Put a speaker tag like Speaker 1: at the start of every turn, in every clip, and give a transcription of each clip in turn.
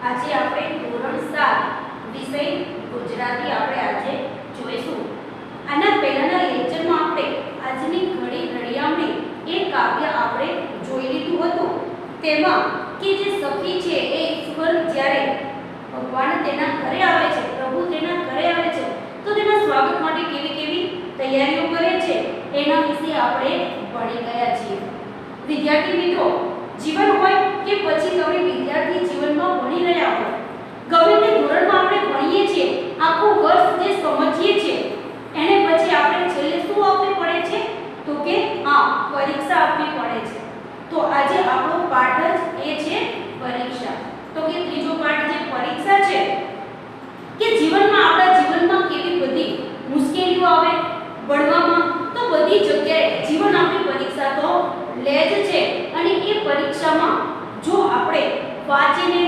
Speaker 1: આજે આપણે ધોરણ 7 વિષય ગુજરાતી આપણે આજે જોઈશું। આના પહેલાના લેક્ચરમાં આપણે આજની ઘડી રળિયામણી એ કાવ્ય આપણે જોઈ લીધું હતું। તેમાં કે જે સખી છે એ ઈશ્વર જ્યારે ભગવાન તેના ઘરે આવે છે, પ્રભુ તેના ઘરે આવે છે, તો તેના સ્વાગત માટે કેવી કેવી તૈયારીઓ કરે છે એના વિશે આપણે ભણી ગયા છીએ। વિદ્યાર્થી મિત્રો, જીવન હોય કે પછી તમે વિદ્યાર્થી જીવનમાં ભણી રહ્યા હો, ગમે તે ધોરણમાં આપણે ભણીએ છીએ, આખું વર્ષ જે સમજીએ છીએ એને પછી આપણે છેલ્લે શું આપવી પડે છે? તો કે પરીક્ષા આપવી પડે છે। તો આજે આપણો પાઠ જ એ છે પરીક્ષા। તો કે ત્રીજો પાઠ જે પરીક્ષા છે કે જીવનમાં આપણા જીવનમાં કેવી બધી મુશ્કેલીઓ આવે ભણવામાં, તો બધી જગ્યાએ જીવન આપણી પરીક્ષા તો લે જ છે। અને એ પરીક્ષામાં જો આપણે વાંચીને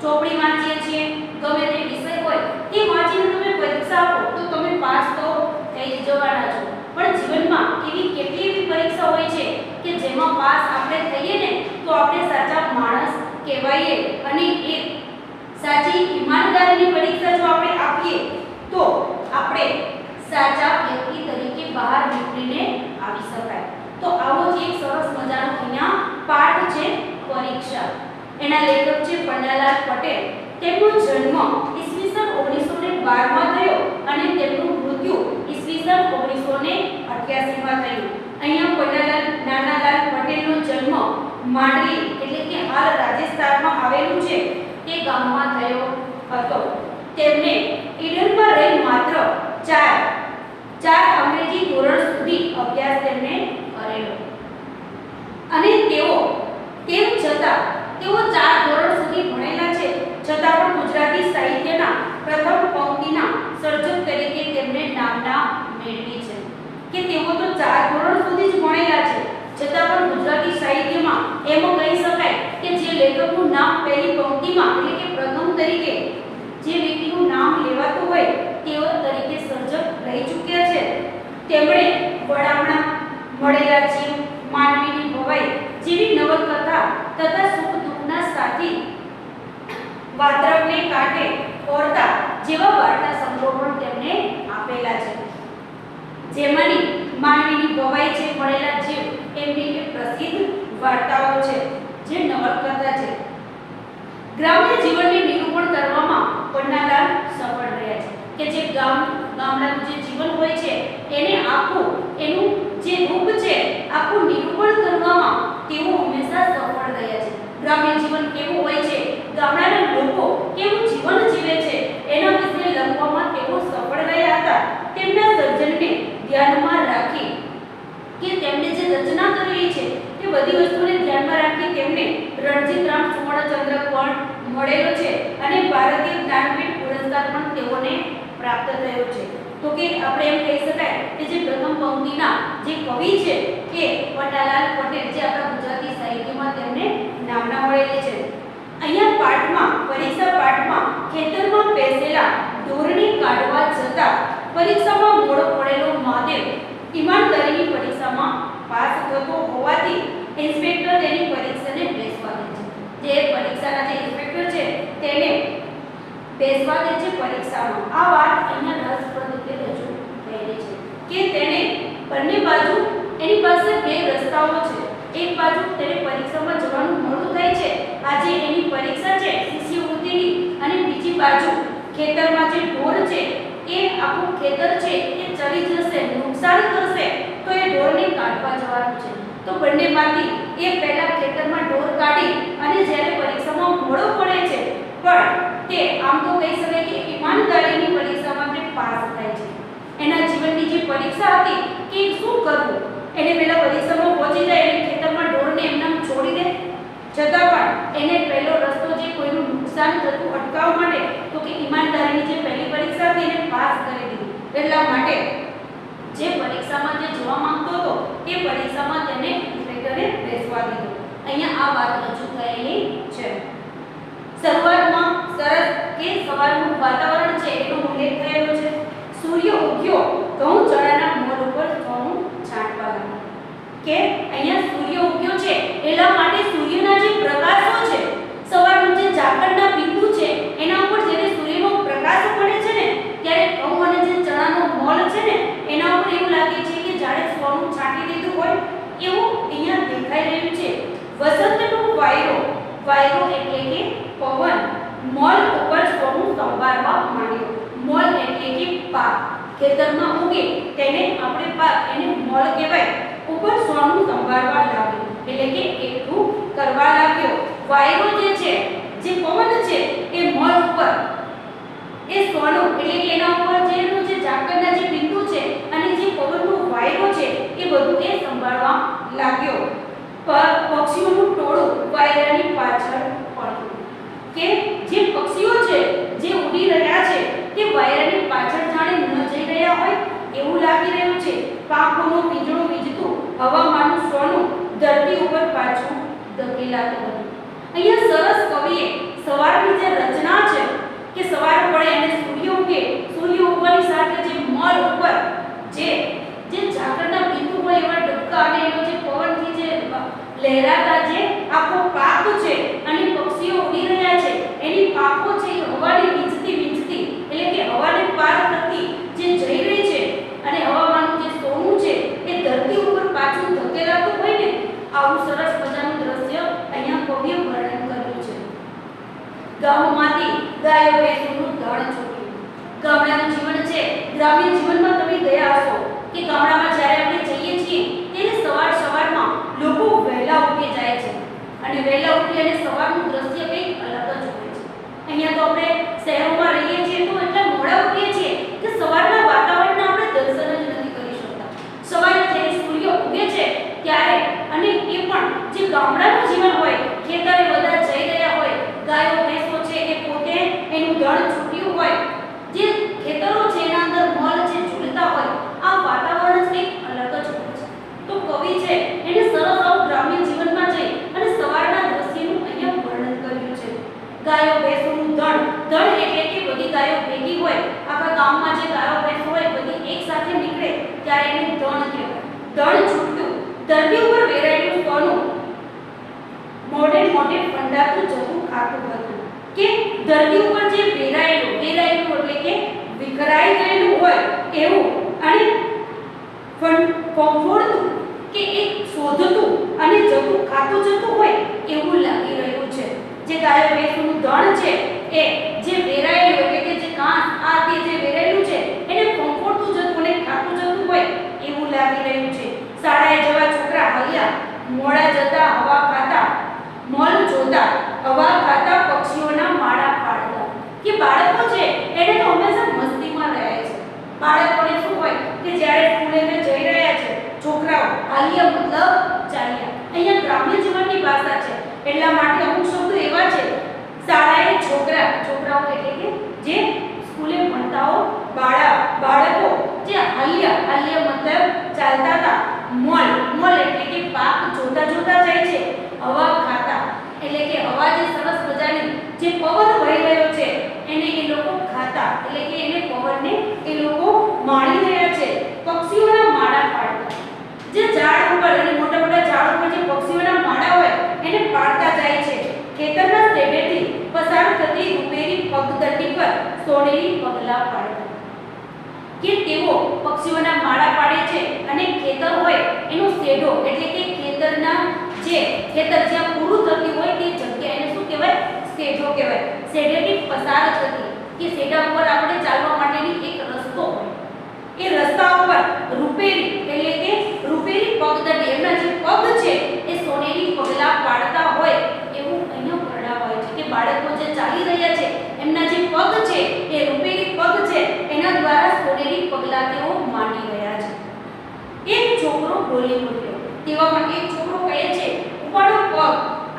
Speaker 1: ચોપડી વાંચીએ છીએ, ગમે તે વિષય હોય તે વાંચીને તમે પરીક્ષા આપો તો તમે પાસ તો થઈ જ જવાના છો। પણ જીવનમાં એવી કેટલી એવી પરીક્ષા હોય છે કે જેમાં પાસ આપણે થઈએ ને તો આપણે સાચા માણસ કહેવાઈએ, અને એક સાચી ઈમાનદારીની પરીક્ષા જો આપણે આપીએ તો આપણે સાચા વ્યક્તિ તરીકે બહાર નીકળીને આવી શકાય। તો આવો જ એક સરસ મજાનો અહીંયા પાઠ છે પરીક્ષા। એના લેખક છે પન્નાલાલ પટેલ। તેમનો જન્મ ઈસવીસન 1912 માં થયો અને તેમનું મૃત્યુ ઈસવીસન 1988 માં થયું। અહીંયા નાનાલાલ પટેલનો જન્મ માંડવી એટલે કે હાલ રાજસ્થાનમાં આવેલું છે તે ગામમાં થયો હતો। તેમને ઈડનમાં રહી માત્ર ચાર અંગ્રેજી ધોરણ સુધી અભ્યાસ તેમને કરેલો, અને તેમ છતાં તેઓ 4 ધોરણ સુધી ભણેલા છે, છતાં પણ ગુજરાતી સાહિત્યના પ્રથમ પંક્તિના સર્જક તરીકે તેમને નામના મેળવી છે કે તેઓ તો 4 ધોરણ સુધી જ ભણેલા છે, છતાં પણ ગુજરાતી સાહિત્યમાં એમ કહી શકાય કે જે લેખકનું નામ પહેલી પંક્તિમાં એટલે કે પ્રથમ તરીકે જે વ્યક્તિનું નામ લેવાતું હોય તેઓ તરીકે સર્જક રહી ચૂક્યા છે। તેમણે વડામણા, મળેલા જીવ, માનવીની ભવાઈ જેવી નવલકથા તથા સુખ દુઃખના સાથી, વાત્રકને કાંઠે ઓરતા જેવા વાર્તા સંગ્રહો પણ તેમને આપેલા છે, જેમાંની માનવીની ભવાઈ છે, મળેલા જીવ એમની એક પ્રસિદ્ધ વાર્તાઓ છે જે નવલકથા છે। ગ્રામ્ય જીવનને નિરૂપણ કરવામાં પન્નાલાલ સફળ રહ્યા છે કે જે ગામડાનું જે જીવન હોય છે એને આખું એનું જે રૂપ છે આખું નિરૂપણ કરવામાં તેઓ હંમેશા સફળ રહ્યા છે। ગ્રામ્ય જીવન કેવું હોય છે, ગામડાના લોકો કેવું જીવન જીવે છે એના વિશે લખવામાં તેઓ સફળ રહ્યા હતા। તેમના સર્જનને ધ્યાનમાં રાખી કે તેમણે જે રચના કરેલી છે તે બધી વસ્તુને ધ્યાનમાં રાખી તેમને રણજીતરામ સુવર્ણચંદ્રક પણ મળેલો છે અને ભારતીય જ્ઞાનપીઠ પુરસ્કાર પણ તેઓને પ્રાપ્ત થયો છે। તો કે આપણે એમ કહી શકાય કે જે પ્રથમ પંક્તિના જે કવિ છે એ પન્નાલાલ પટેલ, જે આપણા ગુજરાતી સાહિત્યમાં તેમને નામના મળેલી છે। અહીંયા પાઠમાં, પરીક્ષા પાઠમાં ખેતરમાં બેસેલા ઢોરને કાઢવા જતા પરીક્ષામાં મોડો પડેલો મહાદેવ ઈમાનદારીની પરીક્ષામાં પાસ થતો હોવાથી ઇન્સ્પેક્ટર તેની પરીક્ષાને બેસવા દે છે। જે પરીક્ષાના જે ઇન્સ્પેક્ટર છે તેને બેસવા દે છે પરીક્ષામાં। આ વાત અહીંયા રસપ્રદ રીતે રજૂ થયેલી છે કે તેને બંને બાજુ એની પાસે 2 રસ્તાઓ છે। એક બાજુ તેને પરીક્ષામાં જવાનું મોડું થાય છે, આજે એની પરીક્ષા છે શિષ્યવૃત્તિની, અને બીજી બાજુ ખેતરમાં જે ઢોર છે એ આખું ખેતર છે એ ચરી જશે, નુકસાન કરશે, તો એ ઢોરને કાઢવા જવાનું છે। તો બંનેમાંથી એ પહેલા ખેતરમાં ઢોર કાઢી અને જ્યારે પરીક્ષામાં મોડો પડે છે પણ તે આમ તો કહી શકાય કે ઈમાનદારીની પરીક્ષામાં તે પાસ થાય છે। એના જીવનની જે પરીક્ષા હતી કે શું કરવું, એને પહેલા પરીક્ષામાં પહોંચી જાય અને ખેતરમાં ઢોરને એમનામ છોડી દે, છતાં પણ એને પહેલો રસ્તો જે કોઈનું નુકસાન થતું અટકાવવા માટે તો કે ઈમાનદારીની જે પહેલી પરીક્ષા હતી એને પાસ કરી દીધી। એટલા માટે જે પરીક્ષામાં જે જવા માંગતો હતો એ પરીક્ષામાં તેને ઇન્સ્પેક્ટરે બેસવા દીધો। અહીંયા આ વાત રજૂ થયેલી છે। શરૂઆતમાં સરસ કે સવારનું વાતાવરણ છે એનો ઉલ્લેખ થયેલો છે। સૂર્ય ઉગ્યો, ઘઉં ચણાના મોલ ઉપર ઘઉં છાંટવા લાગ્યા કે અહીંયા સૂર્ય ઉગ્યો છે એટલા માટે સૂર્યના જે પ્રકાશો છે, સવારનું જે ઝાકળના બિંદુ છે વાયરો એટલે કે પવન મોલ ઉપર સોનું સંભાળવા માંડ્યો. મોલ એટલે કે પાક, ખેતરમાં ઉગે તેને આપણે પાક, એને મોલ કહેવાય. ઉપર સોનું સંભાળવા લાગ્યો એટલે કે એકઠું કરવા લાગ્યો. વાયરો જે છે, જે પવન છે, એ મોલ ઉપર એ સોનું એટલે કે એના ઉપર જેનું જે ઝાકળના જે બિંદુ છે અને જે પવનનો વાયરો છે એ બધું એ સંભાળવા લાગ્યો. પર પક્ષીઓનું ટોળું વાયરાની પાછળ પડ્યું. કે જે પક્ષીઓ છે જે ઉડી રહ્યા છે તે વાયરાની પાછળ જાણે ન જઈ રહ્યા હોય એવું લાગી રહ્યું છે. પાંખોનું વીજળું વીજતું હવામાનનું સોનું ધરતી ઉપર પાછું ધકેલાતું હતું. અહીંયા સરસ કવિએ સવારની જે રચના છે કે સવાર પડે અને સૂર્ય ઉગે, સૂર્ય ઉગવાની સાથે જે મોલ ઉપર જે ઝાકળના બિંદુ હોય એવા ડબકા અને એનો જે પવનથી જે લહેરાતા જે આખો પાક છે અને પક્ષીઓ ઉડી રહ્યા છે એની પાંખો છે એ હવાને વીંચતી એટલે કે હવાને પાર કરતી જે જઈ રહી છે અને હવામાનનું જે સોનું છે એ ધરતી ઉપર પાછું ધકેલાતું હોય ને, આવું સરસ મજાનું દ્રશ્ય અહીંયા કવિએ વર્ણન કર્યું છે. ગામમાંથી ગાયો ભેંસોનું ધણ છૂટ્યું. ગામડાનું જીવન છે, ગ્રામ્ય જીવનમાં તમે ગયા હશો કે ગામડામાં જ્યારે આપણે જઈએ છીએ ત્યારે સવારમાં લોકો વહેલા ઉઠી જાય છે અને વહેલા ઉઠી અને સવારનું દ્રશ્ય કંઈક અલગ જ હોય છે. અહીંયા તો આપણે શહેરોમાં રહીએ છીએ તો એટલા મોડા ઉઠીએ છીએ કે સવારના વાતાવરણના આપણે દર્શન જ નથી કરી શકતા. સવારે જ્યારે સૂર્ય ઉગે છે ત્યારે અને એ પણ જે ગામડાનું જીવન હોય, ખેતરે બધા જઈ રહ્યા હોય, ગાયો ભેંસો છે એ પોતે એનું ધણ છૂટ્યું હોય, જે ખેતરો છે એના અંદર મોલ છે ઝૂલતા હોય, આ વાતાવરણ જ કંઈક અલગ જ હોય છે. તો કવિ છે એને સરસ આવું ગ્રામ્ય જીવનમાં જઈ અને સવારના દ્રશ્યનું અહીંયા વર્ણન કર્યું છે. ગાયો ભેંસોનું ધણ એટલે કે બધી ગાયો ભેગી હોય, આખા ગામમાં જે ગાયો ભેંસો હોય બધી એક સાથે નીકળે ત્યારે એને ધણ કહેવાય. ધણ છૂટ્યું, ધરતી ઉપર વેરાયેલું સોનું મોઢે ફંડાતું જતું ખાતું હતું. કે ધરતી ઉપર જે વેરાયેલું એટલે કે વિખરાઈ ગયેલું હોય એવું અને ફંફોડતું કે એક શોધતું અને જતું ખાતું જતું હોય એવું લાગી રહ્યું છે. જે ગાયો ભેંસોનું ધણ છે એ જે વેરાયેલું એટલે કે જે ઘાસ આ તે જે વેરાયેલું છે એને ફંફોડતું જતું અને ખાતું જતું હોય એવું લાગી રહ્યું છે. શાળાએ જવા છોકરા હલ્યા, મોડા જતા હવા ખાતા, મોલ જોતા હવા ખાતા પક્ષીઓના માળા પાડતા. કે બાળકો છે એને તો હંમેશા મસ્તીમાં રહે છે. બાળકોને શું હોય કે જ્યારે સ્કૂલે જઈ રહ્યા છે છોકરાઓ હાલ્યા મતલબ ચાલ્યા. અહીંયા ગ્રામ્ય જીવનની ભાષા છે એટલા માટે અમુક શબ્દો એવા છે. શાળાએ છોકરાઓ એટલે કે જે સ્કૂલે ભણતા હો બાળકો જે હાલ્યા મતલબ ચાલતા હતા. મોલ એટલે કે પાક જોતા જાય છે. હવા ખાતા એટલે કે હવા જે સરસ મજાની જે પવન વહી રહ્યો છે એને એ લોકો ખાતા એટલે કે એને પવનને એ લોકો માણી રહ્યા છે. પક્ષીઓના માળા પાડતા, જે ઝાડ ઉપર અને મોટા ઝાડ ઉપર જે પક્ષીઓના માળા હોય એને પાડતા જાય છે. ખેતરના શેઢેથી પસાર થતી રૂપેરી પગદંડી પર સોનેરી પગલા પાડતા. કે તેઓ પક્ષીઓના માળા પાડે છે અને ખેતર હોય એનો શેઢો એટલે કે ખેતર જ્યાં પૂરું થતી હોય તે જગ્યા એને શું કહેવાય? શેઢો કહેવાય. શેઢેથી પસાર થતી કે શેઢા ઉપર આપણે ચાલવા માટેની એક રસ્તો હોય, એ રસ્તા ઉપર રૂપેરી એટલે કે રૂપેરી પગદંડી એમના જે પગ છે એ સોનેરી પગલા પાડતા હોય એવું અહીંયા વર્ણવાય છે. કે બાળકો જે ચાલી રહ્યા છે એમના જે પગ છે એ રૂપેરી પગ છે એના દ્વારા સોનેરી પગલા તેઓ માંડી રહ્યા છે. એક છોકરો બોલી ઉઠ્યો. તેવામાં એક છોકરો કહે છે, ઉપાડો પગ,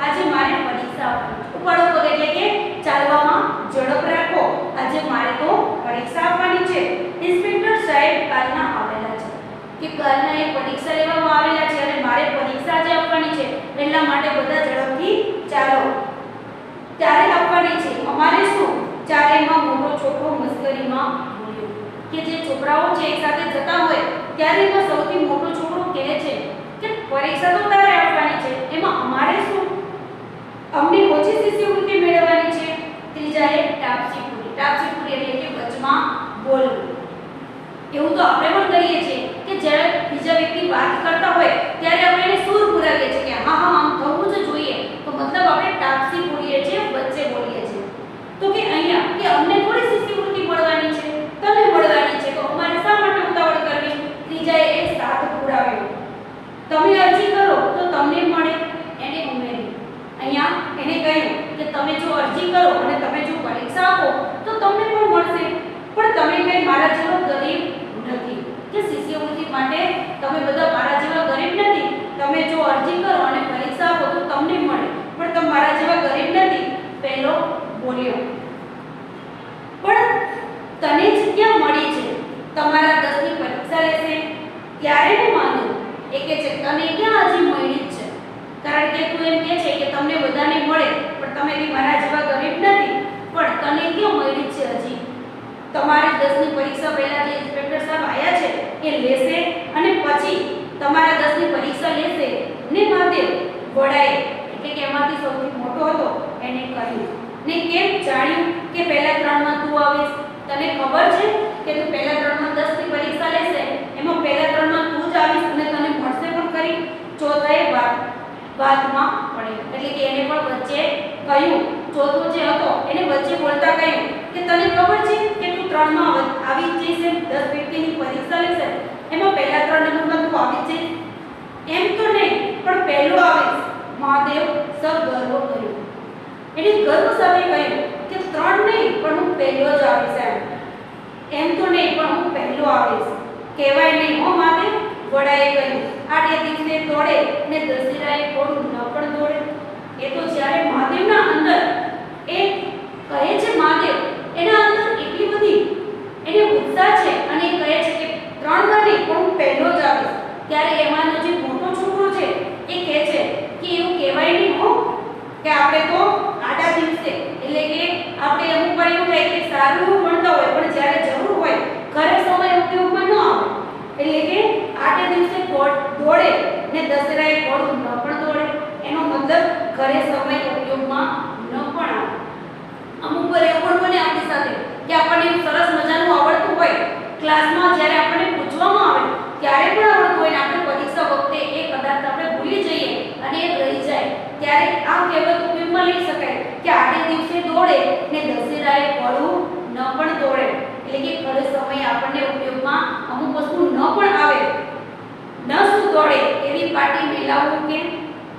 Speaker 1: આજે મારે પરીક્ષા આપવાની. ઉપાડો પગ એટલે કે ચાલવામાં ઝડપ રાખો, આજે મારે તો પરીક્ષા આપવાની છે. ઇન્સ્પેક્ટર સાહેબ કાલના આવેલા છે કે કાલના એક પરીક્ષા લેવામાં આવેલા છે અને મારે પરીક્ષા જે આપવાની છે એટલા માટે બધા ઝડપથી ચાલો. ત્યારે આપવાની છે. અમારે શું? ચારેયમાં મોટો છોકરો મસ્કરીમાં બોલ્યો. કે જે છોકરાઓ છે એક સાથે જતા હોય ત્યારે એમાં સૌથી મોટો છોકરો કહે છે કે પરીક્ષા તો તારે આપવાની છે, એમાં અમારે શું? અમને ઓછી શિષ્યવૃત્તિ મેળવવાની છે. ત્રીજાએ ટાપસીપુરી એટલે કે વચમાં બોલવું. એવું તો આપણે પણ કરીએ છીએ કે જ્યારે બીજા વ્યક્તિ વાત કરતા હોય ત્યારે આપણે એને સૂર પુરાવીએ છીએ કે હા આમ થવું જ જોઈએ. તો મતલબ આપણે ટાપસી એને કહ્યું કે તમે જો અરજી કરો અને તમે જો પરીક્ષા આપો તો તમને પણ મળશે, પણ તમે કઈ મારા જેવા ગરીબ નથી કે શિષ્યવૃત્તિ માટે તમે બધા મારા જેવા ગરીબ નથી, તમે જો અરજી કરો અને પરીક્ષા આપો તો તમને મળે, પણ તમે મારા જેવા ગરીબ નથી, પહેલો બોલ્યો. પણ તને જ ક્યાં મળી છે, તમારા 10 ની પરીક્ષા લેશે ત્યારે હું માનું. એ કે છે તને ક્યાં હજી મળી છે, કારણ કે તું એમ કહે છે કે તમને બધાને મળે પણ તમે બી મારા જેવા ગરીબ નથી, પણ તને ક્યાં મળી છે હજી. તમારી 10 ની પરીક્ષા પહેલા જે ઇન્સ્પેક્ટર સાહેબ આયા છે એ લેશે અને પછી તમારા 10 ની પરીક્ષા લેશે ને મહાદેવ વડાએ એટલે કે એમાંથી સૌથી મોટો હતો એને કહ્યું ને કેમ જાણ્યું કે પહેલા 3 માં તું આવીશ, તને ખબર છે કે તું પહેલા 3 માં 10 ની પરીક્ષા લેશે એમાં પહેલા 3 માં તું જ આવીશ અને તને મળશે પણ ખરી. ચોથાએ વાતમાં પડ્યો એટલે કે એને પણ વચ્ચે કહ્યું, ચોથો જે હતો એને વચ્ચે બોલતા કહ્યું કે તને ખબર છે કે તું 3 માં આવી જ જઈશ, 10 વ્યક્તિની પરીક્ષા લેશે એમાં પહેલા 3 નંબરમાં તું આવી જ જઈશ, એમ તો નહીં પણ પહેલો આવીશ. મહાદેવ સગર્વ કર્યો, એને ગર્વ સાથે કહ્યું કે 3 નહીં પણ હું પહેલો જ આવીશ, એમ તો નહીં પણ હું પહેલો આવીશ. કહેવાય નહીં હો મહાદેવ, વડાએ કહ્યું. આડે દિવસે દોડે ને દશેરાએ થોડું ન પણ દોડે. એ તો જ્યારે મહાદેવના અંદર એ કહે છે, મહાદેવ એના અંદર એટલી બધી એને ઉત્સાહ છે અને એ કહે છે કે 3 વાર નહીં પણ હું પહેલો જ આવીશ, ત્યારે એમાંનો જે મોટો છોકરો છે એ કહે છે કે એવું કહેવાય નહીં હો કે આપણે તો આડા દિવસે એટલે કે આપણે અમુક વાર એવું થાય કે સારું એવું ભણતા હોય પણ જ્યારે જરૂર હોય ઘરે સમય ઉપયોગમાં ન આવે, એટલે કે આડે દિવસે દોડે ને દશેરાએ ઘોડું ન પણ દોડે, એનો મતલબ ઘરે સમય ઉપયોગમાં ન પણ આવે. અમુક વાર એવું પણ બને આપણી સાથે કે આપણને એવું સરસ મજાનું આવડતું હોય, ક્લાસમાં જ્યારે આપણને પૂછવામાં આવે ત્યારે પણ આવડતું હોય ને આપણે પરીક્ષા વખતે એ કદાચ આપણે ભૂલી જઈએ અને એ રહી જાય, ત્યારે આ કહેવત ઉપયોગમાં લઈ શકાય કે આડે દિવસે દોડે ને દશેરાએ ઘોડું ન પણ દોડે, એટલે કે ઘરે સમય આપણને ઉપયોગમાં અમુક વસ્તુ ન પણ આવે, ન શું દોડે એવી પાટી મેલાવવું કે.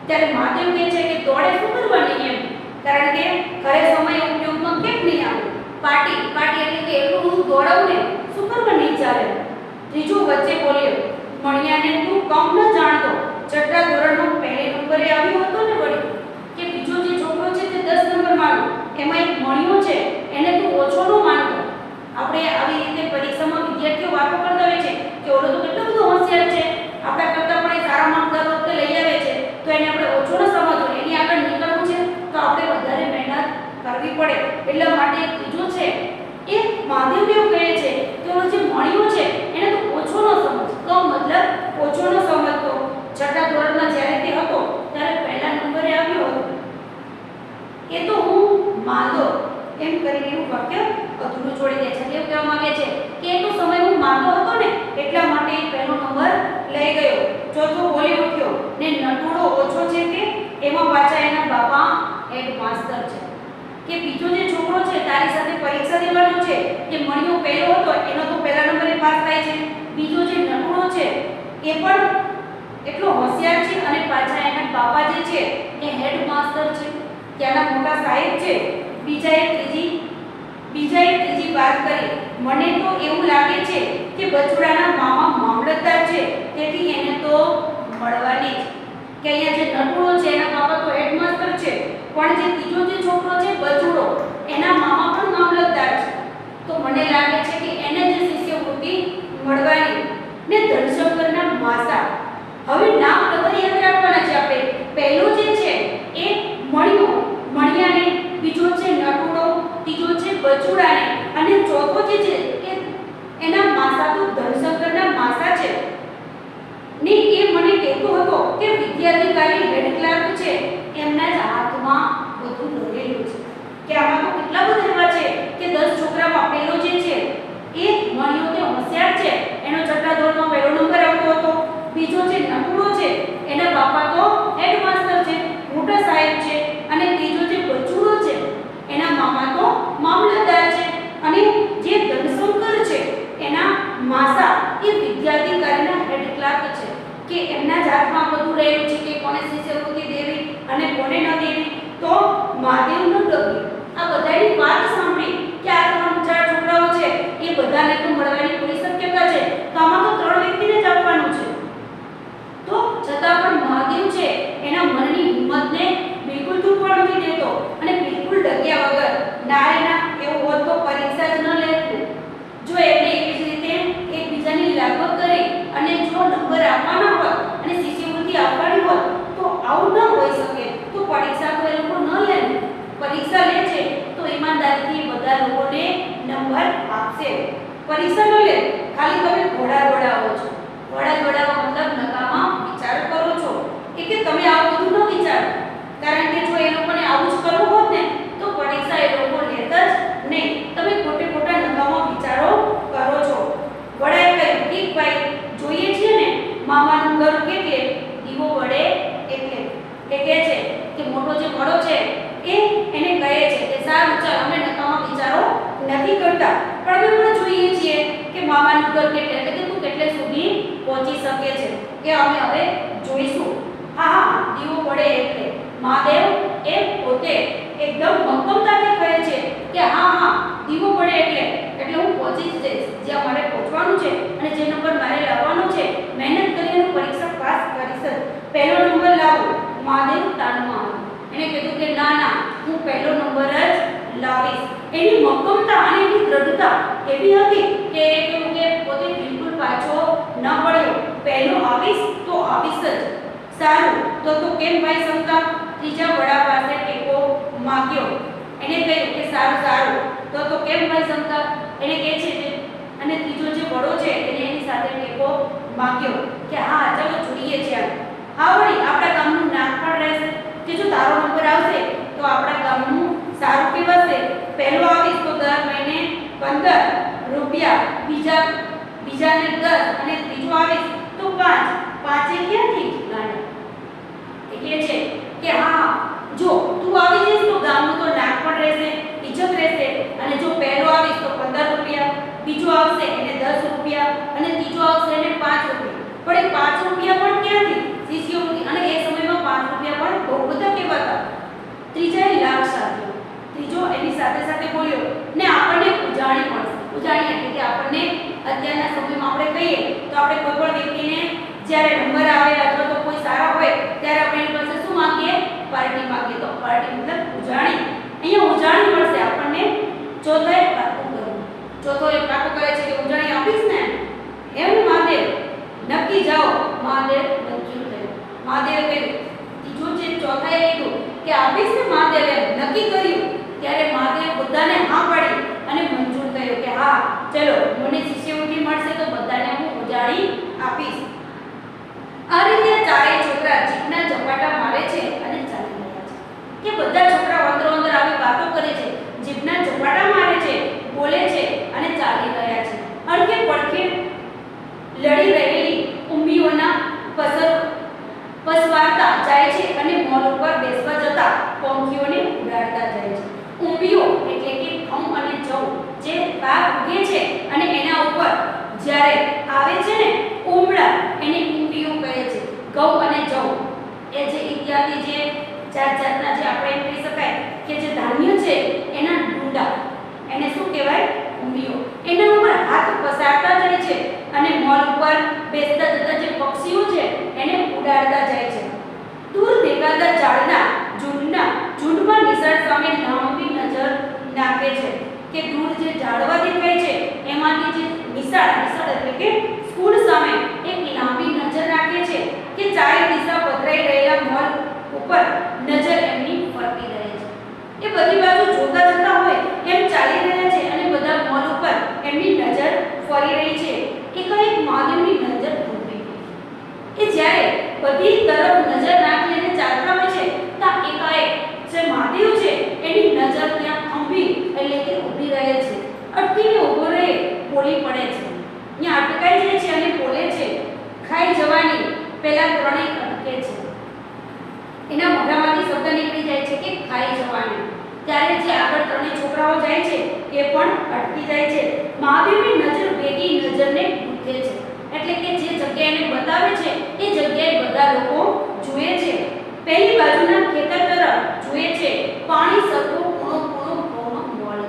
Speaker 1: ત્યારે મહાદેવ કહે છે કે દોડે શું કરવાની એમ, કારણ કે ઘરે સમય ઉપયોગમાં કેમ નહીં આવે, પાટી એટલે કે એટલું બધું દોડાવું ને શું કરવા નહીં ચાલે. ત્રીજું વચ્ચે બોલ્યો, મણિયાને તું કમ ન જાણતો, 6થા ધોરણમાં પહેલે નંબરે આવ્યો હતો ને વળી, કે બીજો જે છોકરો છે તે 10 નંબર માનો એમાં એક મણિયો છે એને તું ઓછો ન માનતો. આપણે આવી રીતે પરીક્ષામાં વિદ્યાર્થીઓ વાતો કરતા હોય છે કે ઓલો તો કેટલો બધો હોશિયાર છે, આપણા કરતાં પણ એ સારા માર્ક દર વખતે લઈ આવે છે, તો એને આપણે ઓછો ન સમજવો, એની આગળ નીકળવું છે તો આપણે વધારે મહેનત કરવી પડે. એટલા માટે ત્રીજો છે એ મહાદેવ એવું કહે છે કે ઓલો જે મણિયો છે એને તો ઓછો ન સમજ, કમ મતલબ ઓછો ન સમજતો. 6થા ધોરણમાં જ્યારે તે હતો ત્યારે પહેલા નંબરે આવ્યો હતો, એ તો હું માદો એમ કરીને એવું વાક્ય અધૂરું છોડી દે છે. એવું કહેવા માંગે છે કે એ તો સમય હું માદો હતો ને એટલા માટે પહેલો નંબર લઈ ગયો. ચોથો બોલી ઉઠ્યો ને નટુડો ઓછો છે કે એમાં પાછા એના બાપા હેડમાસ્ટર છે, કે બીજો જે છોકરો છે તારી સાથે પરીક્ષા દેવાનો છે એ મણિયો પહેલો હતો એનો તો પહેલા નંબરે પાસ થાય છે, બીજો જે નટુડો છે એ પણ એટલો હોશિયાર છે અને પાછા એના બાપા જે છે એ હેડમાસ્ટર છે, ત્યાંના મોટા સાહેબ છે. બીજાએ ત્રીજી વાત કરી, મને તો એવું લાગે છે કે બચુડાના મામા મામલતદાર છે તેથી એને તો મળવાની જ, કે અહીંયા જે નટુડો છે એના બાપા તો હેડમાસ્ટર છે પણ જે ત્રીજો જે છોકરો છે બચુડો એના મામા પણ મામલતદાર છે, તો મને લાગે છે કે એને જે શિષ્યવૃત્તિ મળવાની. ને ધનશંકરના માસા, હવે નામ બધા યાદ રાખવાના છે આપણે. પહેલો જે છે એ મણિયાને, બીજો છે નટુડો, ત્રીજો છે બચુડાને અને ચોથો જે છે એ એના માસા તો ધનશંકરના માસા છે ને એ મને કહેતો હતો કે વિદ્યાધિકારી હેડ ક્લાર્ક છે એમના જ હાથમાં બધું રહેલું છે, કે આમાં તો કેટલા બધા એવા છે કે 10 છોકરામાં પહેલો જે છે એ મણિયો તે હોશિયાર છે, એનો 6થા ધોરણમાં પહેલો નંબર આવતો હતો, બીજો જે નટુડો છે એના બાપા તો હેડમાસ્ટર છે, મોટા સાહેબ છે, અને ત્રીજો જે બચુડો છે એના મામા તો મામલતદાર છે, અને જે ધનશંકર છે એના માસા એ વિદ્યાધિકારીના હેડ ક્લાર્ક છે, કે એમના જ હાથમાં બધું રહેલું છે કે કોને શિષ્યવૃત્તિ દેવી અને કોને ન દેવી. તો એના મનની હિંમતને બિલકુલ તૂટવા નથી દેતો અને બિલકુલ ડગ્યા વગર ના રે ના એવું હોત તો પરીક્ષા જ ન લેત ને. જો એટલે એવી જ રીતે એકબીજાની લાગવગ કરી અને જો નંબર આપવાના હોત અને શિષ્યવૃત્તિ આપવાની હોત તો આવું ન હોઈ શકે. તો પરીક્ષા તો એ લોકો ન લે ને. પરીક્ષા લે છે તો ઈમાનદારીથી બધા લોકોને નંબર આપશે. પરીક્ષા ન લે ખાલી તમે ઘોડા દોડાવો છો. ઘોડા દોડાવવા મતલબ નકામા વિચાર કરો છો. કે તમે આવું બધું ન વિચારો, કારણ કે જો એ લોકોને આવું જ કરવું હોત ને તો પરીક્ષા એ લોકો લેત જ નહીં. તમે ખોટે ખોટા નકામા વિચારો કરો છો. વડાએ કહ્યું ઠીક ભાઈ, જોઈએ છીએ ને મામાનું ઘર કેટલે દીવો વડે એટલે. એ કહે છે કે મોટો જે વડો છે એને કહે છે કે સારું ચાલ અમે નકામા વિચારો નથી કરતા, પણ અમે પણ જોઈએ છીએ કે મામાનું ઘર કેટલે એટલે કે તું કેટલે સુધી પહોંચી શકે છે કે અમે હવે જોઈશું. હા હા દીવો પડે એટલે મહાદેવ એ પોતે એકદમ મક્કમતાથી કહે છે કે હા હા દીવો પડે એટલે હું પહોંચી જ જઈશ જ્યાં મારે પહોંચવાનું છે અને જે નંબર મારે લાવવાનો છે. મહેનત કરીને પરીક્ષા પાસ કરીશ. પહેલો નંબર લાવો. મહાદેવ તાનમાં આવ્યો. એને કીધું કે ના ના હું પહેલો નંબર જ લાવીશ. એની મક્કમતા અને એની દ્રઢતા એવી હતી કે પોતે બિલકુલ પાછો ન પડ્યો. પહેલો આવીશ તો આવીશ જ. સારું તો કેમ ભાઈ શંકા? ત્રીજા વડા પાસે ટેકો માંગ્યો. એને કહ્યું કે સારું સારું તો કેમ ભાઈ શંકા? એને કહે છે અને ત્રીજો જે વડો છે એને એની સાથે ટેકો માંગ્યો કે હા ચાલો જોઈએ છીએ. હા વળી આપણા ગામનું નામ પણ રહેશે કે જો તારો નંબર આવશે તો આપણા ગામનું સારું કહેવાશે. પહેલો આવીશ તો દર મહિને 15 રૂપિયા, બીજાને 10 અને ત્રીજો આવીશ તો 5. પાંચે ક્યાંથી લાવ્યા? એટલે છે કે હા જો તું આવી જઈશ તો ગામનું તો નામ પણ રહેશે, ઇજ્જત રહેશે. અને જો પહેલો આવીશ તો 15 રૂપિયા, બીજો આવશે એને 10 રૂપિયા અને ત્રીજો આવશે એને 5 રૂપિયા. પણ એ 5 રૂપિયા પણ ક્યાંથી? શિષ્યવૃત્તિ. અને એ સમયમાં 5 રૂપિયા પણ બહુ બધા કહેવાતા. ત્રીજાએ લાખ સાધ્યો. ત્રીજો એની સાથે સાથે બોલ્યો ને આપણને ઉજાણી મળશે. ઉજાણી એટલે કે આપણને અત્યારના સમયમાં આપણે કહીએ તો આપણે કોઈ પણ વ્યક્તિને જ્યારે નંબર આવે અથવા તો કોઈ સારા હોય ત્યારે આપણે એની પાસે શું માંગીએ? પાર્ટી માંગીએ. તો પાર્ટી મતલબ ઉજાણી. અહીંયા ઉજાણી મળશે આપણને. ચોથાએ પાકું કરવું. ચોથો એ પાકું કરે છે કે ઉજાણી આપીશ ને એમ મહાદેવ નક્કી જાઓ. મહાદેવ મંજૂર થયું. મહાદેવે કહ્યું. ત્રીજો જે ચોથાએ કીધું કે આપીશ ને મહાદેવે નક્કી કર્યું ત્યારે મહાદેવ બધાને હા પાડી અને મંજૂર થયો કે હા ચલો મને શિષ્યવૃત્તિ મળશે તો બધાને હું ઉજાણી આપીશ. આ રીતે ચારેય છોકરા જીભના ઝપાટા મારે છે અને ચાલી રહ્યા છે. કે બધા છોકરા અંદરો અંદર આવી વાતો કરે છે, જીભના ઝપાટા મારે છે, બોલે છે અને ચાલી રહ્યા છે. અડકે પડકે લડી રહેલી ઉંબીઓના પસવારતા જાય છે અને મોલ ઉપર બેસવા જતા પંખીઓને ઉડાડતા જાય છે. ઉંબીઓ એટલે કે ઘઉં અને જવ જે પાક ઉગે છે અને એના ઉપર જ્યારે આવે છે ને ઉમળા એને ઉંબીઓ કહે છે. ઘઉં અને જવ એ જે ઇત્યાદિ જે જાતના જે આપણે એમ કહી શકાય કે જે ધાન્ય છે એના ડુંડા એને શું કહેવાય? ઉંબીઓ. એના ઉપર હાથ પસારતા જાય છે અને મોલ ઉપર બેસતા જતા જે પક્ષીઓ છે એને ઉડાડતા જાય છે. દૂર દેખાતા ઝાડના ઝુંડમાં નિસર્ગ સામે લાંબી નજર નાખે છે કે દૂર જે ઝાડવા દેખાય છે એમાંથી જે નિશાળ એટલે કે સ્કૂલ સામે એક લાંબી નજર નાખે છે કે ચારે દિશા પથરાઈ રહેલા મોલ ઉપર નજર એમની ફરતી રહે છે. એ બધી બાજુ જોતા જતા હોય એમ ચાલી રહ્યા છે અને બધા મોલ ઉપર એમની નજર ફરી રહી છે. એકાએક મહાદેવની નજર ભૂલી ગઈ. એ જ્યારે બધી તરફ નજર નાખીને ચાલતા હોય છે ત્યાં એકાએક જે મહાદેવ છે એની નજર ત્યાં થંભી એટલે કે ઊભી રહે છે. અટકીને ઊભો રહે બોલી પડે છે. ત્યાં અટકાઈ જાય છે અને બોલે છે ખાઈ જવાની. પહેલા ત્રણેય અટકે છે. એના મોઢામાંથી શબ્દ નીકળી જાય છે કે ખાઈ જવાની. ત્યારે જે આગળ ત્રણેય છોકરાઓ જાય છે એ પણ અટકી જાય છે. મહાદેવની નજર ભેગી નજરને ગૂંથે છે એટલે કે જે જગ્યા એને બતાવે છે એ જગ્યાએ બધા લોકો જુએ છે. પહેલી બાજુના ખેતર તરફ જુએ છે. પાણી સરખો પૂણો મોલ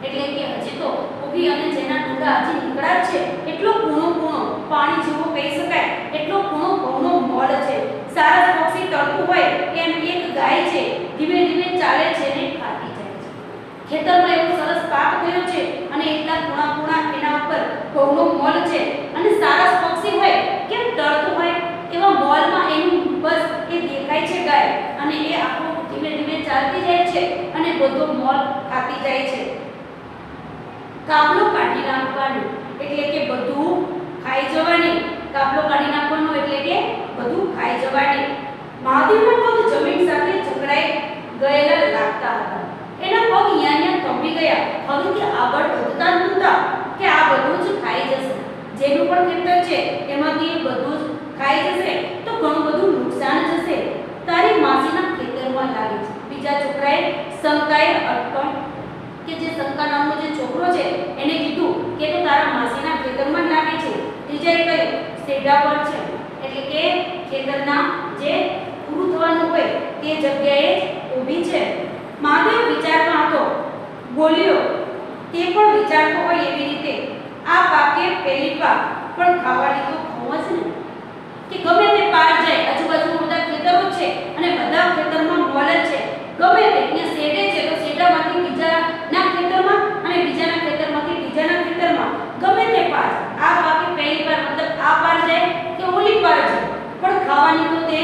Speaker 1: છે એટલે કે હજી તો ઉગી અને જેના ડુંડા હજી નીકળ્યા છે એટલો પૂણો પાણી જેવો કહી શકાય એટલો પૂણો મોલ છે. સારસ પક્ષી તરતું હોય છે અને સારસ પક્ષી હોય કેમ તરતું હોય એવા મોલમાં એનું બસ એ દેખાય છે ગાય અને એ આખો ધીમે ધીમે ચાલતી જાય છે અને બધો મોલ ખાતી જાય છે. કાપલો કાઢી નાખવાનો એટલે કે બધું ખાઈ જવાની. કાપલો કાઢી નાખવાનો એટલે કે બધું ખાઈ જવાની. મહાદેવના પગ જમીન સાથે જકડાઈ ગયેલા લાગતા હતા. એના પગ યાન્યા કંપી ગયા. હવેથી આગળ વધતા જ નહોતા કે આ બધું જ ખાઈ જશે. જેનું પણ ખેતર છે એમાંથી બધું જ ખાઈ જશે તો ઘણું બધું નુકસાન જશે. તારી માસીના ખેતરમાં લાગે છે. બીજા છોકરાએ શંકાએ અટકણ કે જે શંકા નામનો જે છોકરો છે એને કીધું કે તો તારા માસીના ખેતરમાં લાગે છે. ત્રીજાએ કહ્યું સેડા પર છે એટલે કે ખેતરના જે પૂરું થવાનું હોય તે જગ્યાએ ઊભી છે. મહાદેવ વિચારમાં હતો. બોલ્યો તે પણ વિચારતો હોય એવી રીતે આ પાકે પહેલી પાક પણ ખાવાની તો ખવું જ ને કે ગમે તે પાર જાય આજુબાજુમાં બધા ખેતરો છે અને બધા ખેતરમાં મોલ જ છે. ગમે તે અહીંયા શેડે છે તો શેડામાંથી બીજાના ખેતરમાં અને બીજાના ખેતરમાંથી બીજાના ખેતરમાં ગમે તે પાર આ પાકે પહેલી પાર મતલબ આ પાર જાય કે ઓલી પાર જાય પણ ખાવાની તો તે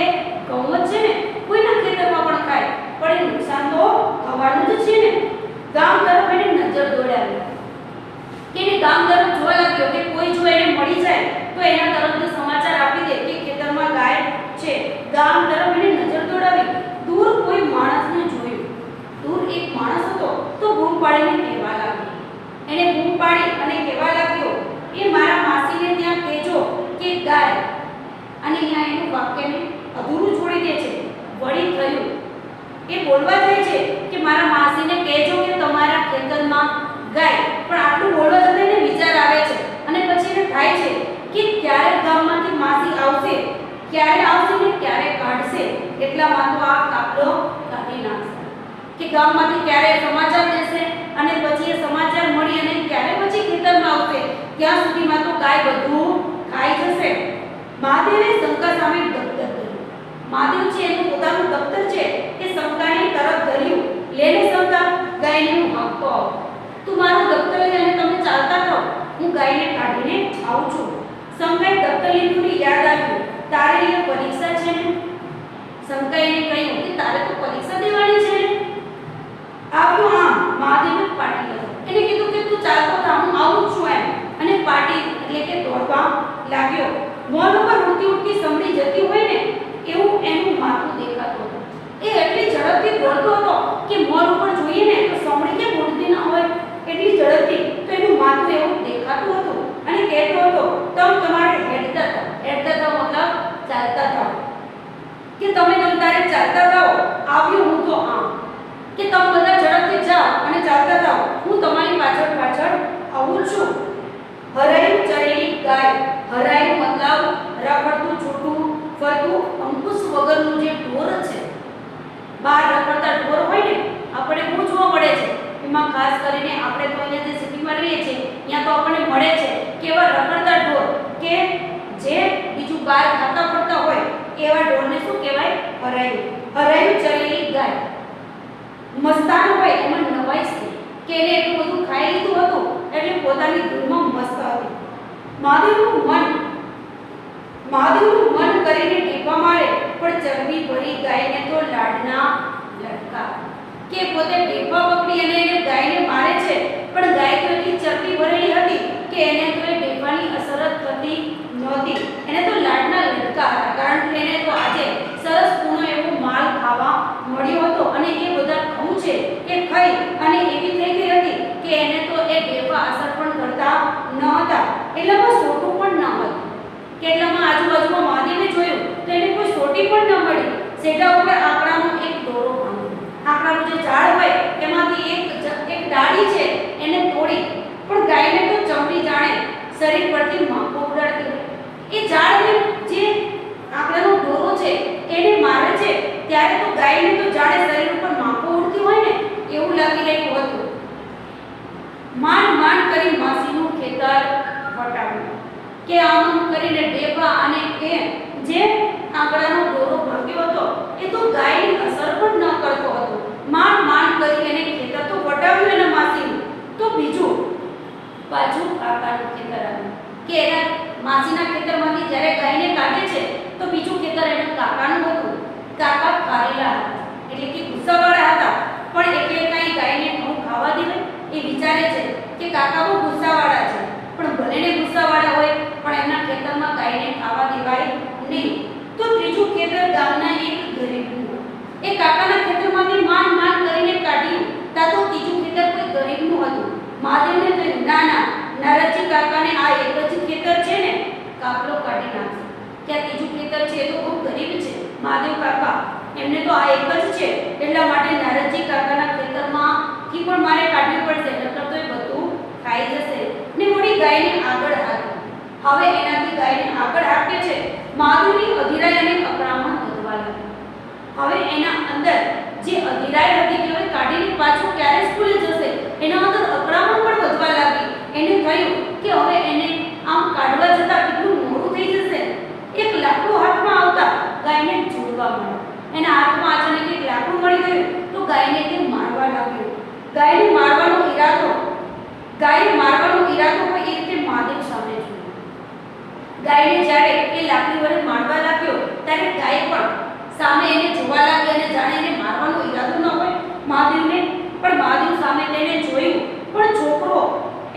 Speaker 1: કહું જ છે ને. કોઈના ખેતરમાં પણ ખાય પણ એ નુકસાન તો થવાનું જ છે ને. ગામ તરફ એને નજર દોડાવી કે એને ગામ તરફ જોવા લાગ્યો કે કોઈ જો એને મળી જાય તો એના તરફથી સમાચાર આપી દે કે ખેતરમાં ગાય છે. ગામ તરફ એને નજર દોડાવી. દૂર કોઈ માણસને જોયું. દૂર એક માણસ હતો તો બૂમ પાડીને કહેવા લાગ્યો. એને બૂમ પાડી અને કહેવા લાગ્યો એ મારા માસીને ત્યાં કહેજો કે ગાય અને અહીંયા એનું વાક્યને અધૂરું છોડી દે છે. વળી થયું એ બોલવા જાય છે કે મારા માસીને કહેજો કે તમારા ખેતરમાં ગાય. પણ આટલું બોલવા જતાં એને વિચાર આવે છે અને પછી એને થાય છે કે ક્યારે ગામમાંથી માસી આવશે, ક્યારે આવશે ને ક્યારે કાઢશે. એટલામાં તો આ કાપલો કાઢી નાખશે કે ગામમાંથી ક્યારે સમાચાર દેશે અને પછી એ સમાચાર મળી અને ક્યારે પછી ખેતરમાં આવશે. ત્યાં સુધીમાં તો ગાય બધું ખાઈ જશે. મહાદેવે શંકા સામે દફતર ધર્યું. મહાદેવ છે એનું પોતાનું દફતર છે એ શંકાને તરત ધર્યું. લેને શંકા ગાયને હું હાંકતો આવું. તું મારું દફતર લઈ અને તમે ચાલતા રહો. હું ગાયને કાઢીને આવું છું. શંકાએ દફતર લીધું ને યાદ આવ્યું તારે એ પરીક્ષા છે ને. શંકાએ કહ્યું કે તારે તો પરીક્ષા દેવાની છે ને. આવ્યો આમ મહાદેવે પાટી લીધો. એને કીધું કે તું ચાલતો થા હું આવું છું એમ અને પાટી એટલે કે દોડવા લાગ્યો. મોલ ઉપર ઉડતી ઉડતી સમડી જતી હોય ને એવું એનું માથું દેખાતું હતું. એ એટલી ઝડપથી દોડતો હતો કે મોલ ઉપર જોઈએ ને તો સમડી કેમ ઉડતી ના હોય એટલી ઝડપથી તો એનું માથું એવું દેખાતું હતું અને કહેતો હતો તમારે હેડતા થાઓ. હેડતા થાઓ મતલબ ચાલતા થાઓ કે તમે તારે ચાલતા થાઓ. આવ્યો હું તો આમ કે તમે બધા ઝડપથી જાઓ અને ચાલતા થાઓ. હું તમારી પાછળ પાછળ આવું છું. હરાયું ચરેલી ગાય. હરાયું મતલબ રખડતું છૂટું ફરતું અંકુશ વગરનું જે ઢોર છે. બહાર રખડતા ઢોર હોય ને આપણે બહુ જોવા મળે છે. એમાં ખાસ કરીને આપણે તો અહીંયા જે સિટીમાં રહીએ છીએ ત્યાં તો આપણને મળે છે કે એવા રખડતા ઢોર કે જે બીજું બહાર ખાતા ફરતા હોય એવા ઢોરને શું કહેવાય? હરાયું. હરાયું ચરેલી ગાય. મસ્તાન હોય એમાં નવાઈશ કે એને એટલું બધું ખાઈ લીધું હતું એટલે પોતાની ધૂનમાં મસ્ત હતી. મહાદેવનું મન કરીને ટેપા મારે પણ ચરબી ભરી ગાયને તો લાડના લટકા કે પોતે ટેપા પકડી અને એને ગાયને મારે છે પણ ગાય તો એટલી ચરબી ભરેલી હતી કે એને તો એ ટેપાની અસર જ થતી નહોતી. એને તો લાડના લટકા હતા કારણ કે એને તો આજે સરસ પૂર્ણ એવો માલ ખાવા મળ્યો હતો અને એ બધા ઘઉં છે એ ખાઈ અને એવી થઈ ગઈ હતી કે એને તો એ ટેપા અસર પણ કરતા ન હતા. એટલામાં સોટું પણ ન હતું. કેટલામાં આજુબાજુમાં મહાદેવે જોયું તો એને કોઈ સોટી પણ ન મળી. સેડા ઉપર આંકડાનો એક દોરો બાંધ્યો. આંકડાનું જે ઝાડ હોય એમાંથી એક ડાળી છે એને તોડી પણ ગાયને તો ચમડી જાણે શરીર પરથી માખો ઉડાડતી હોય. એ ઝાડને જે આંકડાનો દોરો છે એને મારે છે ત્યારે તો ગાયને તો જાણે શરીર ઉપર માખો ઉડતી હોય ને એવું લાગી રહ્યું હતું. માંડ માંડ કરી માસીનું ખેતર વટાવ્યું કે આમ કરીને ડેબા અને એ જે આંકડાનો દોરો ભાગ્યો હતો એ તો ગાયની અસર પણ ન કરતો હતો. માંડ માંડ કરી એને ખેતર તો વટાવ્યું એના માસીનું તો બીજું પાછું કાકાનું ખેતર આવ્યું. કે એના માસીના ખેતરમાંથી જ્યારે ગાયને કાઢે છે તો બીજું ખેતર એના કાકાનું હતું. કાકા કારેલા હતા એટલે કે ગુસ્સાવાળા હતા, પણ એટલે કઈ ગાયને ઘઉં ખાવા દેવે એ વિચારે છે કે કાકા બહુ ગુસ્સાવાળા છે, પણ ભલે ને ગુસ્સાવાળા હોય પણ એમના ખેતરમાં ગાયને ખાવા દેવાય નહીં. તો ત્રીજું ખેતર ગામના એક ગરીબનું. એ કાકાના ખેતરમાંથી માંડ કરીને કાઢ્યું તા તો ત્રીજું ખેતર કોઈ ગરીબનું હતું. મહાદેવને કહ્યું ના ના, નારદજી કાકાને આ એક જ ખેતર છે ને, કાપલો કાઢી નાખો. ત્યાં ત્રીજું ખેતર છે એ તો ખૂબ ગરીબ છે, મહાદેવ કાકા એમને તો આ એક જ છે, એટલા માટે નારદજી કાકાના ખેતરમાંથી પણ મારે કાઢવી પડશે, નકર તો એ બધું ખાઈ જશે. ને મોડી ગાયને આગળ હાંકી. હવે એનાથી ગાયને આગળ હાંકે છે મહાદેવની અધીરાઈ અને અકળામણ વધવા લાગી. હવે એના અંદર જે અધીરાઈ હતી કે હવે કાઢીને પાછું ક્યારે સ્કૂલે જશે, એના અંદર અકળામણ પણ વધવા લાગી. એને થયું કે હવે એને આમ કાઢવા જતા કેટલું મોડું થઈ જશે. એક લાકડું હાથમાં આવતા ગાયને જોડવા માંડ્યો. એના હાથમાં અચાનક એક લાકડું મળી ગયું તો ગાયને તે મારવા લાગ્યો. ગાયને મારવાનો ઈરાદો હોય એ રીતે મહાદેવ સામે જોયો. ગાયને જ્યારે એ લાકડી વડે મારવા લાગ્યો ત્યારે ગાય પણ સામે એને જોવા લાગી અને જાણે એને મારવાનો ઈરાદો ન હોય મહાદેવને, પણ મહાદેવ સામે તેને જોયું પણ છોકરો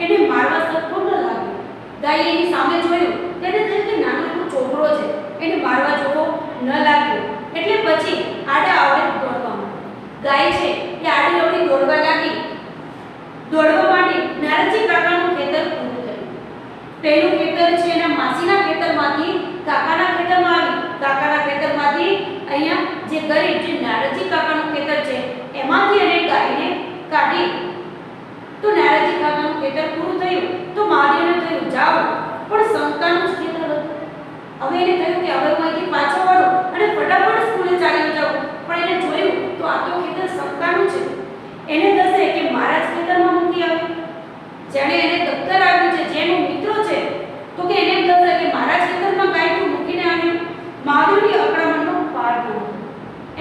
Speaker 1: એને મારવા સરખો ન લાગ્યો. ગાય એની સામે જોયું તેને થયું કે નાનો એવો છોકરો છે, એને મારવા જોવો ન લાગ્યો. એટલે પછી આડા આવડે દોડવા માંડી. ગાય છે એ આડી અવળી દોડવા માંડી. નારદજી કાકાનું ખેતર પૂરું થયું. પહેલું ખેતર છે એના માસીના ખેતરમાંથી કાકાના ખેતરમાં આવી. કાકાના ખેતરમાંથી અહીંયા જે ગરીબ જે નારદજી કાકાનું ખેતર છે એમાંથી એને ગાયને કાઢી. તો નારદજી કાકાનું ખેતર પૂરું થયું તો મહાદેવને થયું જાઓ, પણ શંકાનું જ ખેતર હતું. હવે એને થયું કે હવે હું અહીંથી પાછો વળું અને ફટાફટ સ્કૂલે ચાલી જાઉં, પણ એને જોયું તો આ તો ખેતર શંકાનું છે. એને થશે કે મારા જ ખેતરમાં મૂકી આવ્યું. જેણે એને દફતર આવ્યું છે, જેનો મિત્રો છે, તો કે એને થશે કે મારા જ ખેતરમાં ગાય તો મૂકીને આવ્યું. મહાદેવની અકળામણનો પાર ન હતો.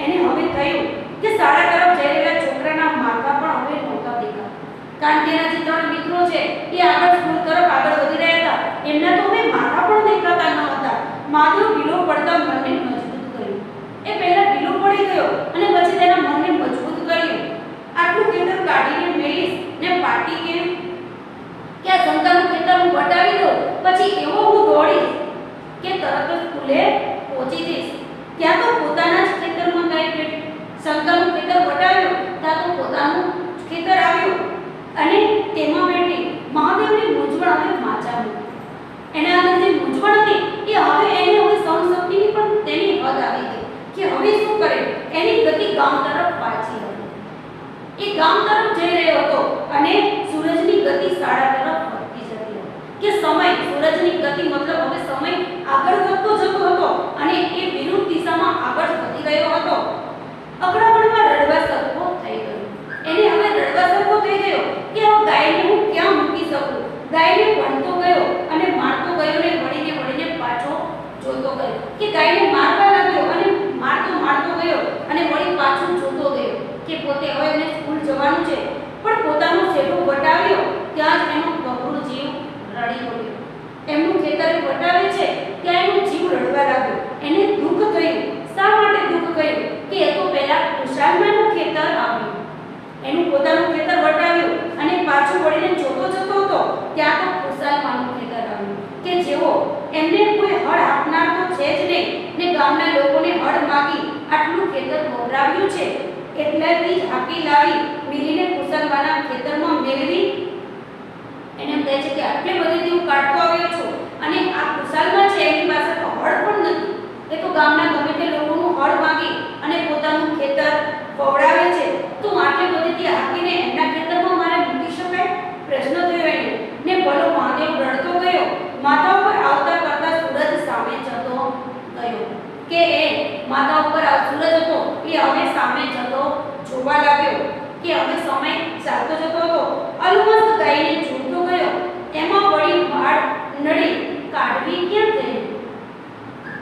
Speaker 1: એને હવે થયું કે શાળા તરફ જઈ રહેલા છોકરાના માથા પણ હવે નહોતા દેખાતા, કારણ કે એના જે ત્રણ મિત્રો છે એ આગળ સ્કૂલ તરફ આગળ વધી રહ્યા હતા, એમના તો હવે માથા પણ દેખાતા ન હતા. મહાદેવ ઢીલો પડતા મનને મજબૂત કર્યું. એ પહેલા ઢીલો પડી ગયો અને પછી તેના મનને મજબૂત કર્યું. આટલું ખેતર કાઢીને મેલીશ ને પાટી કે આ શંકાનું ખેતર હું વટાવી દઉં, પછી એવો હું દોડીશ કે તરત જ સ્કૂલે પહોંચી જઈશ. ત્યાં તો પોતાના જ ખેતરમાં ગાય બેઠી. શંકાનું ખેતર વટાવ્યું ત્યાં તો પોતાનું ખેતર આવ્યું અને તેમાં બેઠી. મહાદેવની મૂંઝવણ હવે માચા મૂકી. એના અંદર જે મૂંઝવણ હતી એ હવે એને હવે સહનશક્તિની પણ તેની હદ આવી ગઈ કે હવે શું કરે. એની ગતિ ગામ તરફ પાછી હતી. એ ગામ તરફ જઈ રહ્યો હતો અને સૂરજની ગતિ શાળા તરફ વધતી જતી હતી. કે સમય સૂરજની ગતિ મતલબ હવે સમય આગળ વધતો જતો હતો અને એ વિરુદ્ધ દિશામાં આગળ વધી રહ્યો હતો. અકળામણમાં રડવા સરખો થઈ ગયો. એને હવે રડવા સરખો થઈ ગયો કે આ ગાયને હું ક્યાં મૂકી શકું. ગાયને વણતો ગયો અને મારતો ગયો ને વળીને પાછો જોતો ગયો કે ગાયને મારવા લાગ્યો અને મારતો ગયો અને વળી પાછો જોતો ગયો કે પોતે હવે એને સ્કૂલ જવાનું છે, પણ પોતાનો સેટો વટાવ્યો ત્યાં જ એનો ગભરું જીવ રડી પડ્યો. એમનું ખેતર વટાવે છે ત્યાં એનો જીવ રડવા લાગ્યો. એને દુઃખ થયું. શા માટે દુઃખ થયું કે એ તો પહેલા કુશાલમાનું ખેતર આવ્યું, એનું પોતાનું ખેતર વટાવ્યું અને પાછું વળીને જોતો જતો હતો ત્યાં તો કુશાલમાનું ખેતર આવ્યું કે જેવો એમને કોઈ હળ આપનાર તો છે જ નહીં ને ગામના લોકોને હળ માગી આટલું ખેતર વવરાવ્યું છે એટલાથી જ હાકી લાવી મિલીને કુશાલમાના ખેતરમાં મેળવી. એને એમ કહે છે કે આટલે બધેથી હું કાઢતો આવ્યો છું અને આ કુશાલમાં છે એની પાસે તો હળ પણ નથી. એ તો ગામના ગમે તે લોકોનું હળ માગી અને પોતાનું ખેતર વવરાવે છે, તો આટલે બધેથી હાકીને એમના ખેતરમાં મારે મૂકી શકાય? પ્રશ્ન થયો એને ને ભલો મહાદેવ રડતો ગયો. માથા ઉપર આવતા કરતા સૂરજ સામે જતો ગયો કે એ માથા ઉપર સૂરજ હતો એ હવે સામે જતો જોવા લાગ્યો કે હવે સમય ચાલતો જતો હતો. અલમસ્ત ગાયને જોતો ગયો. એમાં વળી વાળ નડી કાઢવી ક્યાં થઈ.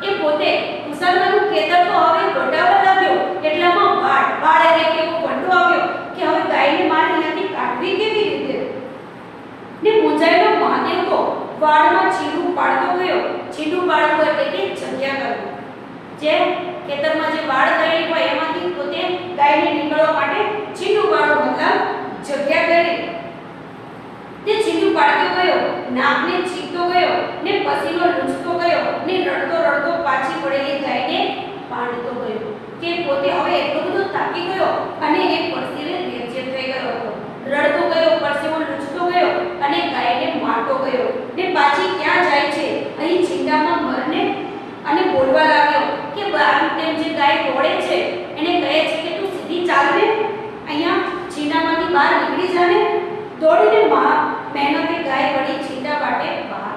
Speaker 1: એ પોતે કુશાલમાનું ખેતર તો હવે વટાવવા લાગ્યો એટલામાં વાળ એટલે કે એવો વંડો આવ્યો કે હવે ગાયને મારે ત્યાંથી કાઢવી કેવી રીતે. ને મૂંઝાયેલો મહાદેવ તો વાળમાં ચીરું પાડતો ગયો. છીંડું પાડવું એટલે કે જગ્યા કરવું. જે ખેતરમાં જે વાડ કરેલી હોય એમાંથી પોતે ગાયને નીકળવા માટે છીંડું પાડવું મતલબ જગ્યા કરી. તે છીંડું પાડતો ગયો, નાકને છીંકતો ગયો ને પસીનો લૂછતો ગયો ને રડતો રડતો પાછી પડેલી ગાયને પાડતો ગયો. કે પોતે હવે એટલો બધો થાકી ગયો અને એક પરસેવે રેબઝેબ થઈ ગયો હતો. રડતો ગયો, પરસેવો લૂછતો ગયો અને ગાયને મારતો ગયો ને પાછી ક્યાં જાય છે અહીં છીંડામાં મરને અને બોલવા લાગ્યો કે આમ તેમ જે ગાય દોડે છે એને કહે છે કે તું સીધી ચાલ ને, અહીંયા છીંડામાંથી બહાર નીકળી જા ને. દોડીને મહેનતે ગાય વળી છીંડા વાટે બહાર.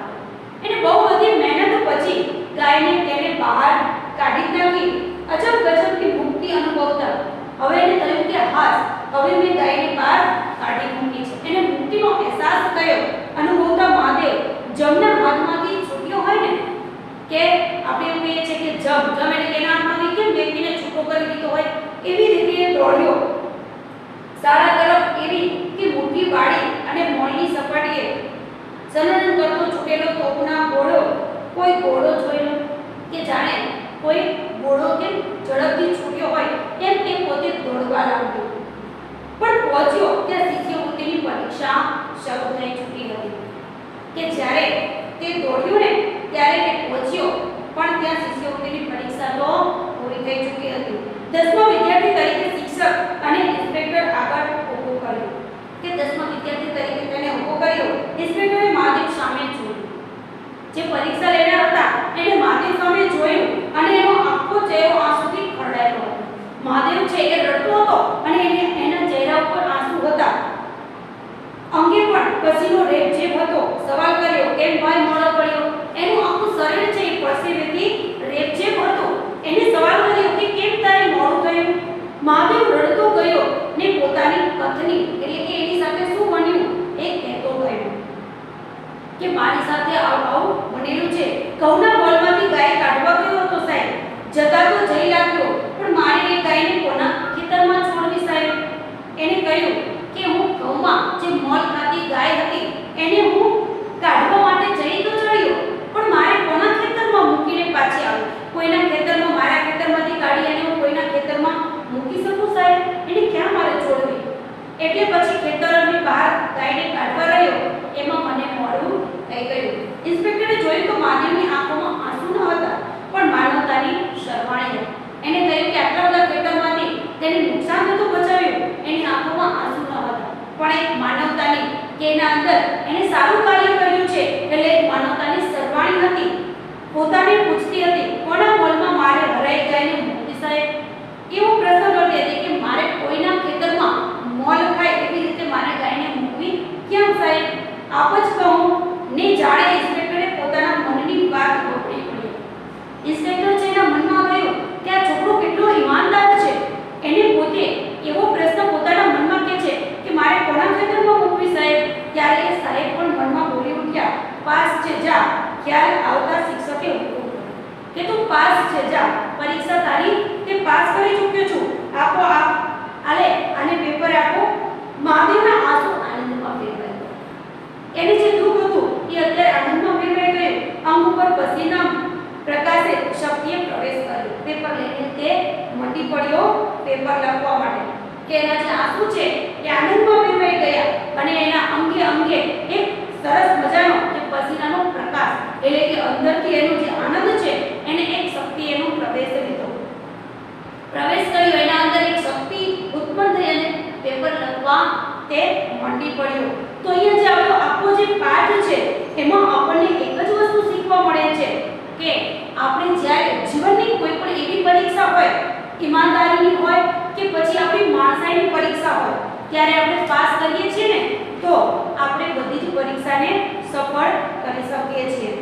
Speaker 1: એને બહુ બધી મહેનત પછી ગાયને તેને બહાર કાઢી નાખી. અજબ ગજબની મુક્તિ અનુભવતા હવે એને થયું કે હાસ, હવે મેં ગાયને બહાર કાઢી મૂકી છે. એને મુક્તિનો અહેસાસ થયો. અનુભવતા મહાદેવ જમના હાથમાંથી છૂટ્યો હોય ને, કે આપણે એવું કહીએ છીએ કે જમ એટલે એના હાથમાંથી કેમ વ્યક્તિને છૂટો કરી દીધો હોય, એવી રીતે દોડ્યો શાળા તરફ. એવી કે મુઠ્ઠી વાળી અને મોળની સપાટીએ સનન કરતો છૂટેલો તોપના ઘોડો, કોઈ ઘોડો જોયો કે જાણે કોઈ ઘોડો કે ઝડપથી છૂટ્યો હોય એમ તે પોતે દોડવા લાગ્યો. પણ પહોંચ્યો ત્યાં શિષ્યવૃત્તિની પરીક્ષા શરૂ થઈ ચૂકી હતી. કે જ્યારે તે દોડ્યો ને ત્યારે તે પહોંચ્યો પણ ત્યાં શિષ્યવૃત્તિની પરીક્ષા તો પૂરી થઈ ચૂકી હતી. 10મા વિદ્યાર્થી તરીકે શિક્ષક અને ઇન્સ્પેક્ટર આગળ ઊભો કર્યો. કે 10મા વિદ્યાર્થી તરીકે તેને ઊભો કર્યો. ઇન્સ્પેક્ટરે મહાદેવ સામે જોયું. જે પરીક્ષા લેનાર હતા એને મહાદેવ સામે જોયું અને એનો આખો ચહેરો આંસુથી ખરડાયેલો હતો. મહાદેવ છે એ રડતો હતો અને એના ચહેરા ઉપર આંસુ હતા. અંગે પણ પસીનો રેબઝેબ હતો. સવાલ કર્યો, કેમ ભાઈ મોડો પડ્યો? એનું આખું શરીર છે એ પરસેવેથી રેબઝેબ હતું. એને સવાલ કર્યો કે કેમ તારે મોડું થયું? મહાદેવ રડતો ગયો ને પોતાની કથની એટલે કે એની સાથે શું બન્યું એ કહેતો ગયો. કે મારી સાથે આવું બનેલું છે. ઘઉંના બોલમાંથી ગાય કાઢવા ગયો હતો સાહેબ. જતા તો જઈ લાગ્યો પણ મારે એ ગાયને કોના ખેતરમાં છોડવી સાહેબ? એને કહ્યું કે હું ઘઉંમાં જે મોલ ખાતી ગાય હતી એને હું કાઢવા માટે જઈ તો ચડ્યો પણ મારે કોના ખેતરમાં મૂકીને પાછી આવી? કોઈના ખેતરમાં, મારા ખેતરમાંથી કાઢી અને હું કોઈના ખેતરમાં મૂકી શકું સાહેબ? એને ક્યાં મારે છોડવી? એટલે પછી ખેતરની બહાર ગાયને કાઢવા રહ્યો એમાં મને મોડું થઈ ગયું. ઇન્સ્પેક્ટરે જોયું તો મહાદેવની આંખોમાં આંસુ ન હતા પણ માનવતાની શરમાણી હતી. એને કહ્યું કે આટલા બધા ખેતરમાંથી તેને નુકસાન થતું બચાવ્યું. એની આંખોમાં આંસુ ન હતા પણ એક માનવતાની કે એના અંદર એને સારું કાર્ય કર્યું છે એટલે એક માનવતાની શરમાણી હતી. પોતાને પૂછતી હતી કોના મોલમાં મારે હરાઈ ગાયને મૂકવી સાહેબ? એવો પ્રશ્ન કરતી હતી કે મારે કોઈના ખેતરમાં મોલ ખાય એવી રીતે મારે ગાયને મૂકવી કેમ સાહેબ? આપ જ કહું ને જાણે ઇન્સ્પેક્ટરે પોતાના મનની વાત વપરી પડી. ઇન્સ્પેક્ટર છે એના મનમાં ગયું કે આ છોકરો કેટલો ઈમાનદાર છે. એને પોતે એવો પ્રશ્ન પોતાના મનમાં કે છે કે મારે કોના ખેતરમાં મૂકવી સાહેબ? ત્યારે એ સાહેબ પણ મનમાં બોલી ઉઠ્યા, પાસ છે જા. ખ્યાલ આવતા શિક્ષકે ઉઠ્યો કે તું પાસ છે જા. પરીક્ષા તારી તે પાસ કરી ચૂક્યો છું. આપો આલે આને પેપર આપો. મહાદેવના આંસુ આનંદમાં ફેરવાઈ ગયા. એને જે દુઃખ હતું એ અત્યારે આનંદમાં ફેરવાઈ ગયું. અંગ ઉપર પસીના પ્રકાશે શક્તિએ પ્રવેશ કર્યો. પેપર લઈને તે મટી પડ્યો પેપર લખવા માટે. કે એના જે આંસુ છે એ આનંદમાં ફેરવાઈ ગયા અને એના અંગે અંગે એક સરસ મજાનો જે પસીનાનો પ્રકાશ એટલે કે અંદરથી એનો જે આનંદ છે એને એક શક્તિ એનો પ્રવેશ લીધો. પ્રવેશ કર્યો એના અંદર એક શક્તિ ઉત્પન્ન થઈ અને પેપર લખવા તે મંડી પડ્યો. તો અહીંયા જે આપણો આખો જે પાઠ છે એમાં આપણને એક જ વસ્તુ શીખવા મળે છે કે આપણે જ્યારે જીવનની કોઈ પણ એવી પરીક્ષા હોય, ઈમાનદારીની હોય કે પછી આપણી માણસાઈની પરીક્ષા હોય ત્યારે આપણે પાસ કરીએ છીએ ને તો આપણે બધી જ પરીક્ષાને સફળ કરી શકીએ છીએ.